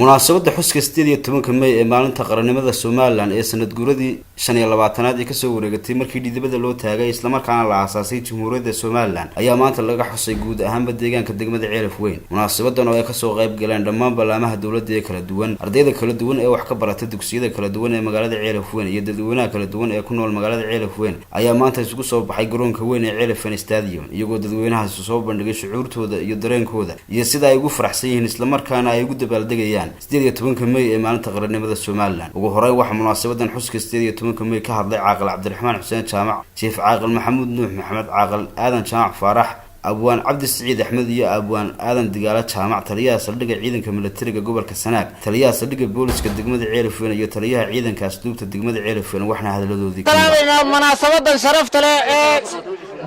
munaasabada xuska 18 May ee maalinta qaranimada Soomaaliland ee sanad guuradii 25aad ee ka soo wareegatay markii dibadda loo taagay isla markaana la aasaasay Jamhuuriyadda Soomaaliland ayaa maanta laga xusay guud ahaan deegaanka degmada Ceelaf Weyn. munaasabadan oo ay ka soo qayb galeen dhammaan ballaamaha dawladda ee kala duwan, ardayda kala duwan ee wax ka barata dugsiyada kala duwan ee magaalada Ceelaf Weyn iyo dadweynaha kala duwan ee ku nool magaalada Ceelaf Weyn ayaa maanta isugu soo baxay garoonka weyn ee Ceelaf Weyn Stadium iyagoo dadweynaha soo bandhigay shucuurtooda iyo dareenkooda iyo sida ay ugu faraxsan yihiin isla markaana ay ugu dabaaldegayaan 18 May ee maalinta qaranimada Soomaaliland. ugu horeyn waxa munaasabadan xuska 18 May ka hadlay Caaqil Cabdiraxmaan Xuseen Jaamac, Chief Caaqil Maxamuud Nuux Maxamed, Caaqil Aadan Jaamac Faarax, Abwaan Cabdi Saciid Axmed iyo Abwaan Aadan Digaala Jaamac, taliyaha saldhigga ciidanka militariga gobolka Sanaag, taliyaha saldhigga booliska degmada Ceelaf Weyn iyo taliyaha ciidanka asluubta degmada Ceelaf Weyn. waxna hadaladoodii ka munaasabadan sharafta leh ee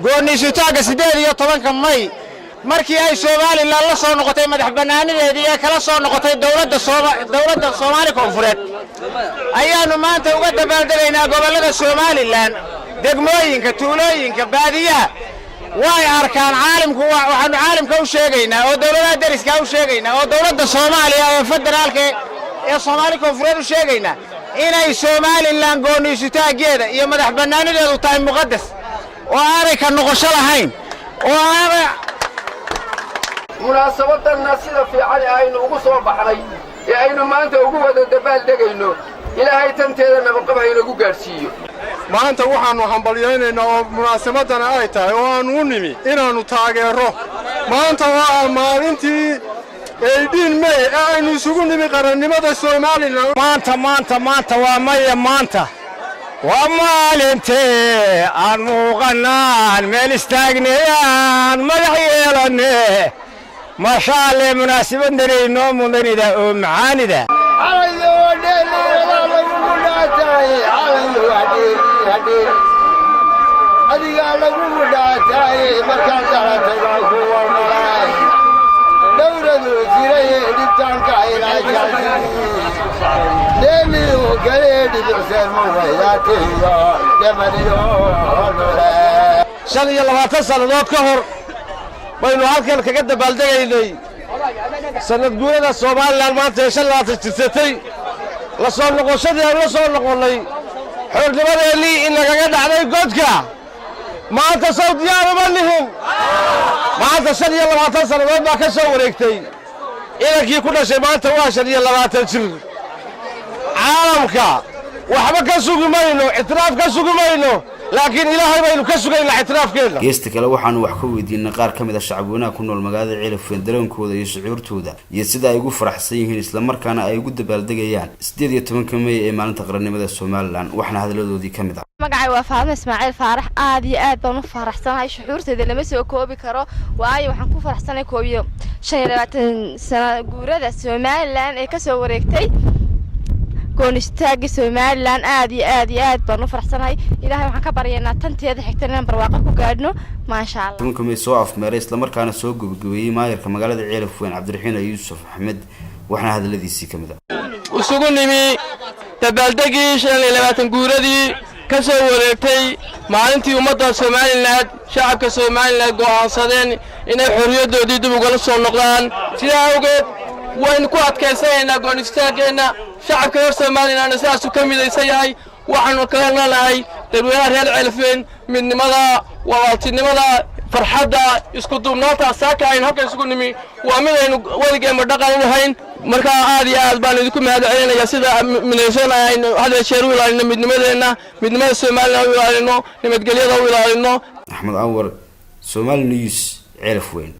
go'aansitaanka 18 May markii ay Soomaaliland la soo noqotay madax banaanideedii ee kala soo noqotay dawladda Soomaaliya koonfureed ayaanu maanta uga dabaaldegaynaa gobolada Soomaaliland, degmooyinka, tuulooyinka, baadiyaha way arkaan caalamku. waxaanu caalamka u sheegaynaa oo dawladda dariska u sheegaynaa oo dawladda Soomaaliya ee federaalka ee Soomaaliya koonfureed u sheegaynaa inay Soomaaliland go'aansitaageeda iyo madax banaanideedu tahay muqadas oo aanay ka noqosho lahayn oo aanay munaasabadanna sida fiican aynu ugu soo baxnay ee aynu maanta ugu wada dabaaldegayno ilaahay tanteeda nabadqab haynagu gaarsiiyo. maanta waxaanu hambalyaynaynaa oo munaasabadan ay tahay oo aanu u nimi inaannu taageero maanta waa maalintii 18 May ee aynu isugu nimi qarannimada Soomaaliland. maanta waa May maanta waa maalintee aan muuqanaan meel istaagnayaan madax yeelanee maashaallah munaasabadan inoo mudanida oo macaanida adiga lagu mudhaatay markaan talatay ku warmalay dawladu jiray dhibtaanka ilaajay deemi oo galeedi bisar mawayatiyo demaniyo nole 25 sanadood ka hor baynu halkan kaga dabaaldegaynay sanad guurada Soomaaliland maanta 25 jirtay la soo noqoshadii la soo noqonay xornimadeennii in lagaga dhacday godka maanta Sawdiyaal ma lihin maanta 25 sanadood baa ka soo wareegtay ilankii ku dhashay maanta waa 25 jir caalamka waxba ka sugumayno itiraaf ka sugumayno laakiin ilaahay baynu ka sugaynaa itiraafkeena. geesta kale waxaanu wax ka weydiinay qaar ka mid ah shacabweynaha ku nool magaalada Ceelaf Weyn dareenkooda iyo shucuurtooda iyo sida ay ugu faraxsan yihiin isla markaana ay ugu dabaaldegayaan 18 May ee maalinta qaranimada Soomaaliland. waxna hadaladoodii ka mid ah magacay waa Faadimo Ismaaciil Faarax. aad iyo aad baan u faraxsanahay, shucuurteeda lama soo koobi karo, waayo waxaan ku faraxsanahay koobiyo 25 sano guurada Soomaaliland ee ka soo wareegtay go'aansitaanka Soomaaliland. aad iyo aad baan u faraxsanahay, ilaahay waxaan ka baryaynaa tanteeda xigtana barwaaqo ku gaadhno maasha Allah. 18 May soo afmeeray isla markaana soo gabagabeeyay maayarka magaalada Ceelaf Weyn Cabdiraxiin Yuusuf Axmed. waxna hadaladiisii ka mid ah usugu nimi dabaaldegii 25 guuradii ka soo wareegtay maalintii ummadda Soomaaliland. shacabka Soomaaliland go'aansadeen inay xorriyadoodii dib uga soo noqdaan, sidaa awgeed waynu ku adkaysanaynaa go'aansitaankeenna. shacabka reer Soomaaliland sidaas uu ka midaysan yahay. waxaanu ka helnahay dadweynaha reer Ceelaf Weyn midnimada, walaaltinimada, farxadda, isku duubnaanta saaka aynu halkan isugu nimi waa mid aynu weligeema dhaqan u lahayn. marka aad iyo aad baan idinku mahadcelinayaa sida midaysan aynu hadda jeer u ilaalino midnimadeena, midnimada Soomaaliland u ilaalino, nabadgelyada u ilaalino. Axmed Anwar, Somali News, Ceelaf Weyn.